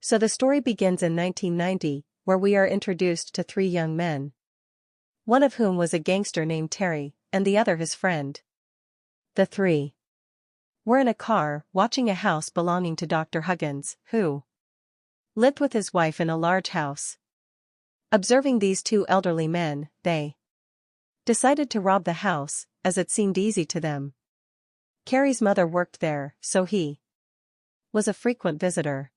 So the story begins in 1990, where we are introduced to three young men. One of whom was a gangster named Terry, and the other his friend. The three were in a car, watching a house belonging to Dr. Huggins, who lived with his wife in a large house. Observing these two elderly men, they decided to rob the house, as it seemed easy to them. Carrie's mother worked there, so he was a frequent visitor.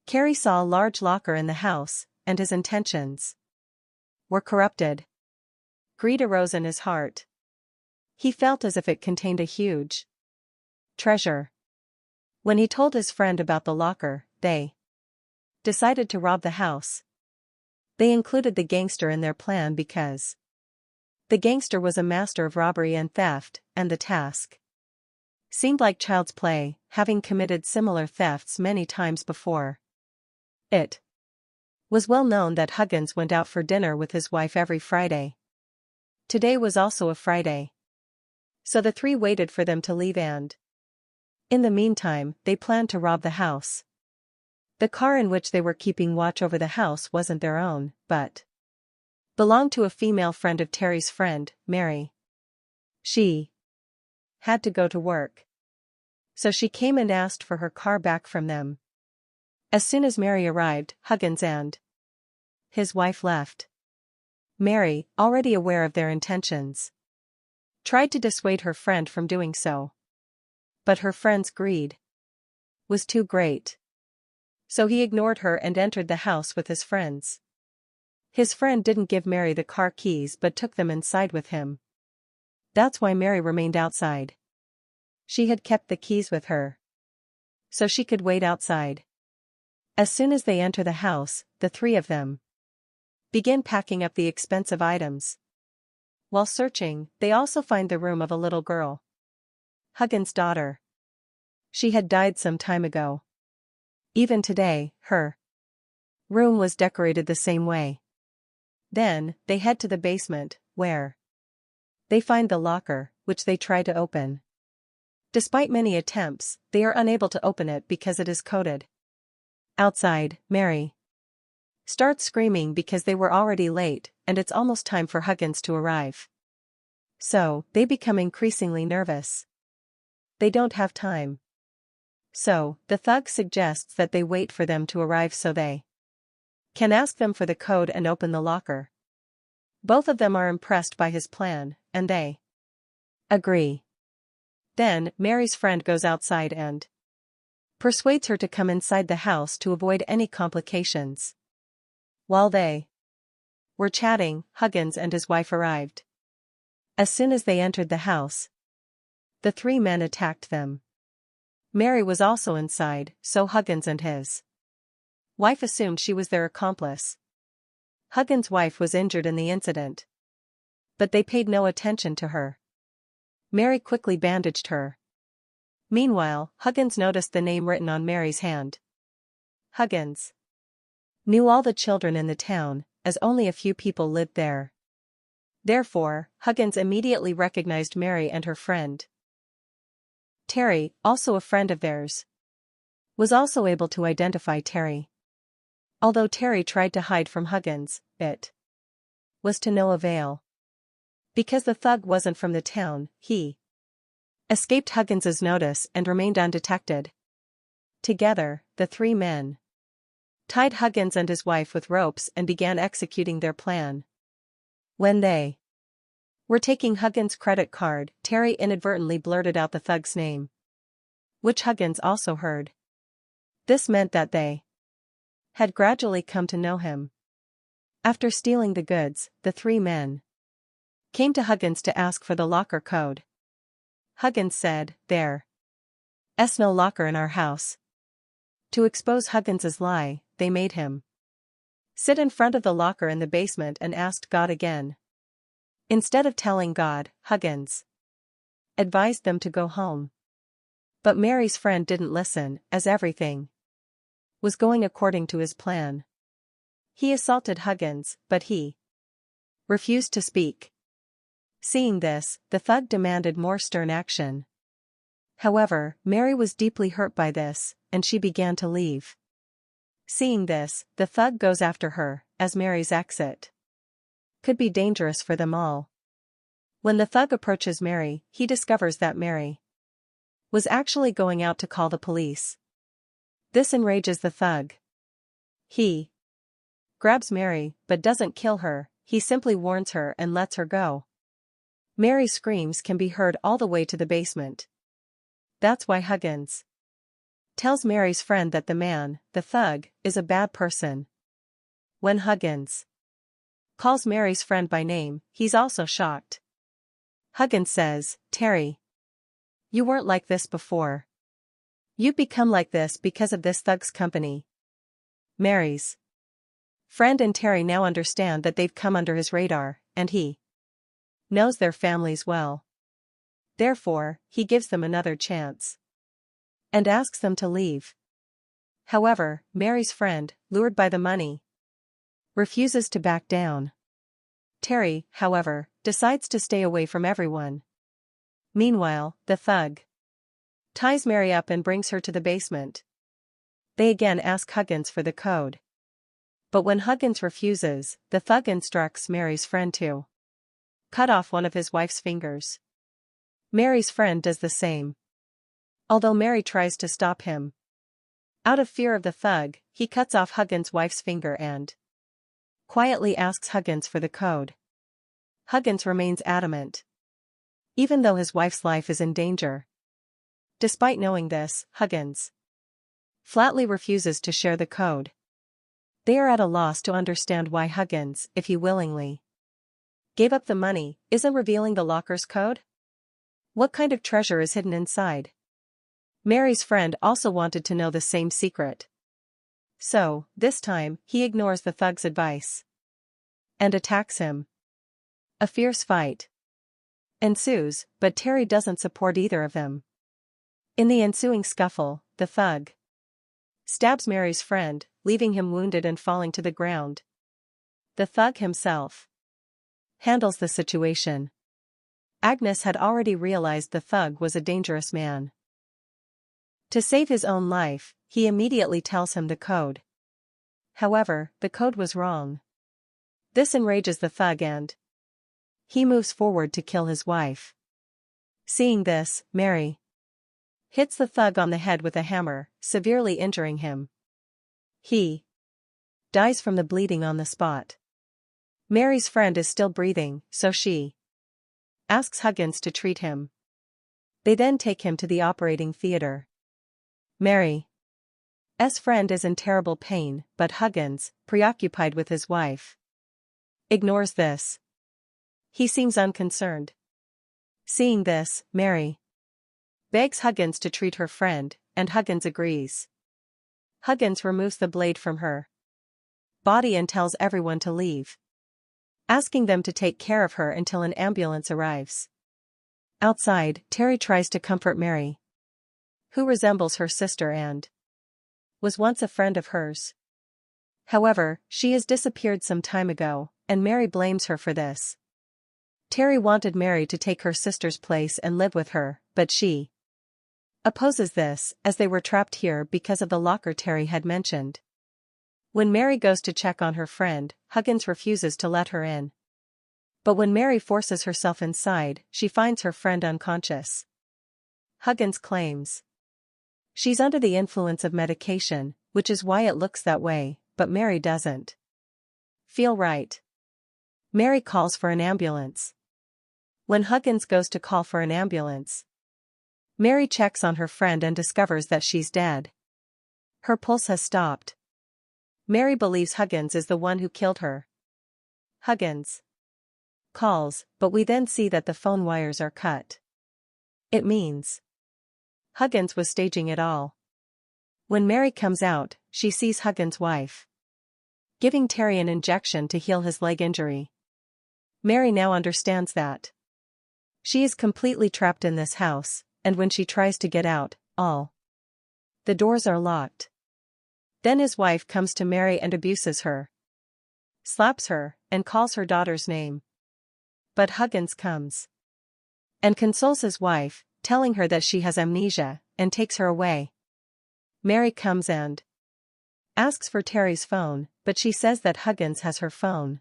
Carrie saw a large locker in the house, and his intentions were corrupted. Greed arose in his heart. He felt as if it contained a huge treasure. When he told his friend about the locker, they decided to rob the house. They included the gangster in their plan because the gangster was a master of robbery and theft, and the task seemed like child's play, having committed similar thefts many times before. It was well known that Huggins went out for dinner with his wife every Friday. Today was also a Friday. So the three waited for them to leave and, in the meantime, they planned to rob the house. The car in which they were keeping watch over the house wasn't their own, but belonged to a female friend of Terry's friend, Mary. She had to go to work. So she came and asked for her car back from them. As soon as Mary arrived, Huggins and his wife left. Mary, already aware of their intentions, tried to dissuade her friend from doing so. But her friend's greed was too great. So he ignored her and entered the house with his friends. His friend didn't give Mary the car keys but took them inside with him. That's why Mary remained outside. She had kept the keys with her, so she could wait outside. As soon as they enter the house, the three of them begin packing up the expensive items. While searching, they also find the room of a little girl, Huggins' daughter. She had died some time ago. Even today, her room was decorated the same way. Then, they head to the basement, where they find the locker, which they try to open. Despite many attempts, they are unable to open it because it is coded. Outside, Mary starts screaming because they were already late, and it's almost time for Huggins to arrive. So, they become increasingly nervous. They don't have time. So, the thug suggests that they wait for them to arrive so they can ask them for the code and open the locker. Both of them are impressed by his plan, and they agree. Then, Mary's friend goes outside and persuades her to come inside the house to avoid any complications. While they were chatting, Huggins and his wife arrived. As soon as they entered the house, the three men attacked them. Mary was also inside, so Huggins and his wife assumed she was their accomplice. Huggins' wife was injured in the incident, but they paid no attention to her. Mary quickly bandaged her. Meanwhile, Huggins noticed the name written on Mary's hand. Huggins knew all the children in the town, as only a few people lived there. Therefore, Huggins immediately recognized Mary and her friend. Terry, also a friend of theirs, was also able to identify Terry. Although Terry tried to hide from Huggins, it was to no avail. Because the thug wasn't from the town, he escaped Huggins's notice and remained undetected. Together, the three men tied Huggins and his wife with ropes and began executing their plan. When they were taking Huggins' credit card, Terry inadvertently blurted out the thug's name, which Huggins also heard. This meant that they had gradually come to know him. After stealing the goods, the three men came to Huggins to ask for the locker code. Huggins said, "There's no locker in our house." To expose Huggins's lie, they made him sit in front of the locker in the basement and asked God again. Instead of telling God, Huggins advised them to go home. But Mary's friend didn't listen, as everything was going according to his plan. He assaulted Huggins, but he refused to speak. Seeing this, the thug demanded more stern action. However, Mary was deeply hurt by this, and she began to leave. Seeing this, the thug goes after her, as Mary's exit could be dangerous for them all. When the thug approaches Mary, he discovers that Mary was actually going out to call the police. This enrages the thug. He grabs Mary, but doesn't kill her, he simply warns her and lets her go. Mary's screams can be heard all the way to the basement. That's why Huggins tells Mary's friend that the man, the thug, is a bad person. When Huggins calls Mary's friend by name, he's also shocked. Huggins says, "Terry, you weren't like this before. You've become like this because of this thug's company." Mary's friend and Terry now understand that they've come under his radar, and he knows their families well. Therefore, he gives them another chance and asks them to leave. However, Mary's friend, lured by the money, refuses to back down. Terry, however, decides to stay away from everyone. Meanwhile, the thug ties Mary up and brings her to the basement. They again ask Huggins for the code. But when Huggins refuses, the thug instructs Mary's friend to cut off one of his wife's fingers. Mary's friend does the same. Although Mary tries to stop him, out of fear of the thug, he cuts off Huggins' wife's finger and quietly asks Huggins for the code. Huggins remains adamant, even though his wife's life is in danger. Despite knowing this, Huggins flatly refuses to share the code. They are at a loss to understand why Huggins, if he willingly gave up the money, isn't revealing the locker's code. What kind of treasure is hidden inside? Mary's friend also wanted to know the same secret. So, this time, he ignores the thug's advice and attacks him. A fierce fight ensues, but Terry doesn't support either of them. In the ensuing scuffle, the thug stabs Mary's friend, leaving him wounded and falling to the ground. The thug himself handles the situation. Agnes had already realized the thug was a dangerous man. To save his own life, he immediately tells him the code. However, the code was wrong. This enrages the thug and he moves forward to kill his wife. Seeing this, Mary hits the thug on the head with a hammer, severely injuring him. He dies from the bleeding on the spot. Mary's friend is still breathing, so she asks Huggins to treat him. They then take him to the operating theater. Mary's friend is in terrible pain, but Huggins, preoccupied with his wife, ignores this. He seems unconcerned. Seeing this, Mary begs Huggins to treat her friend, and Huggins agrees. Huggins removes the blade from her body and tells everyone to leave, asking them to take care of her until an ambulance arrives. Outside, Terry tries to comfort Mary, who resembles her sister and was once a friend of hers. However, she has disappeared some time ago, and Mary blames her for this. Terry wanted Mary to take her sister's place and live with her, but she opposes this, as they were trapped here because of the locker Terry had mentioned. When Mary goes to check on her friend, Huggins refuses to let her in. But when Mary forces herself inside, she finds her friend unconscious. Huggins claims she's under the influence of medication, which is why it looks that way, but Mary doesn't feel right. Mary calls for an ambulance. When Huggins goes to call for an ambulance, Mary checks on her friend and discovers that she's dead. Her pulse has stopped. Mary believes Huggins is the one who killed her. Huggins calls, but we then see that the phone wires are cut. It means Huggins was staging it all. When Mary comes out, she sees Huggins' wife giving Terry an injection to heal his leg injury. Mary now understands that she is completely trapped in this house, and when she tries to get out, all the doors are locked. Then his wife comes to Mary and abuses her, slaps her, and calls her daughter's name. But Huggins comes and consoles his wife, telling her that she has amnesia, and takes her away. Mary comes and Asks for Terry's phone, but she says that Huggins has her phone.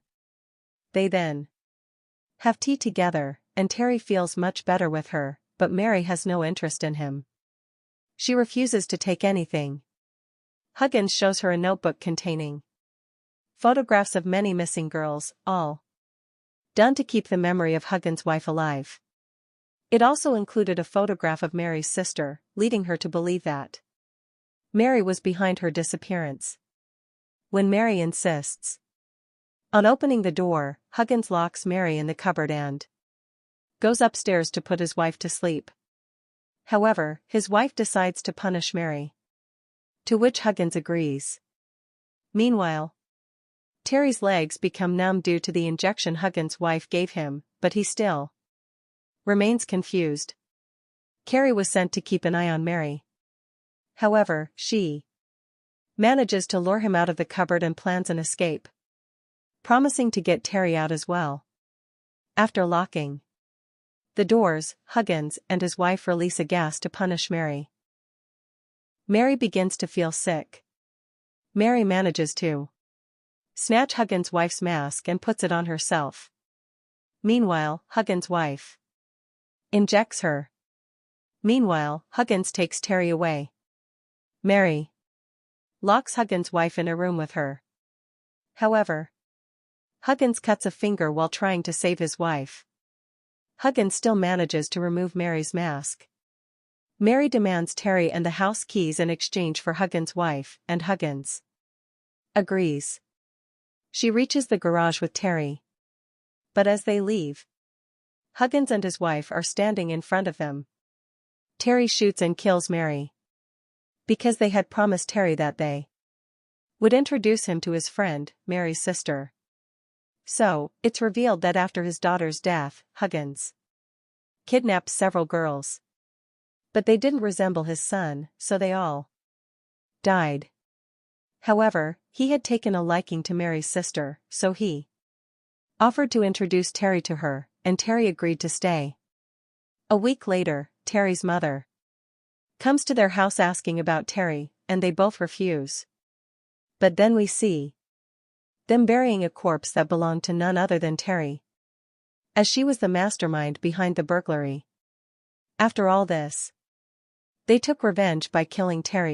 They then have tea together, and Terry feels much better with her, but Mary has no interest in him. She refuses to take anything. Huggins shows her a notebook containing photographs of many missing girls, all done to keep the memory of Huggins' wife alive. It also included a photograph of Mary's sister, leading her to believe that Mary was behind her disappearance. When Mary insists on opening the door, Huggins locks Mary in the cupboard and goes upstairs to put his wife to sleep. However, his wife decides to punish Mary, to which Huggins agrees. Meanwhile, Terry's legs become numb due to the injection Huggins' wife gave him, but he still remains confused. Carrie was sent to keep an eye on Mary. However, she manages to lure him out of the cupboard and plans an escape, promising to get Terry out as well. After locking the doors, Huggins and his wife release a gas to punish Mary. Mary begins to feel sick. Mary manages to snatch Huggins' wife's mask and puts it on herself. Meanwhile, Huggins' wife injects her. Meanwhile, Huggins takes Terry away. Mary locks Huggins' wife in a room with her. However, Huggins cuts a finger while trying to save his wife. Huggins still manages to remove Mary's mask. Mary demands Terry and the house keys in exchange for Huggins' wife, and Huggins agrees. She reaches the garage with Terry. But as they leave, Huggins and his wife are standing in front of them. Terry shoots and kills Mary, because they had promised Terry that they would introduce him to his friend, Mary's sister. So, it's revealed that after his daughter's death, Huggins kidnapped several girls. But they didn't resemble his son, so they all died. However, he had taken a liking to Mary's sister, so he offered to introduce Terry to her, and Terry agreed to stay. A week later, Terry's mother comes to their house asking about Terry, and they both refuse. But then we see them burying a corpse that belonged to none other than Terry, as she was the mastermind behind the burglary. After all this, they took revenge by killing Terry.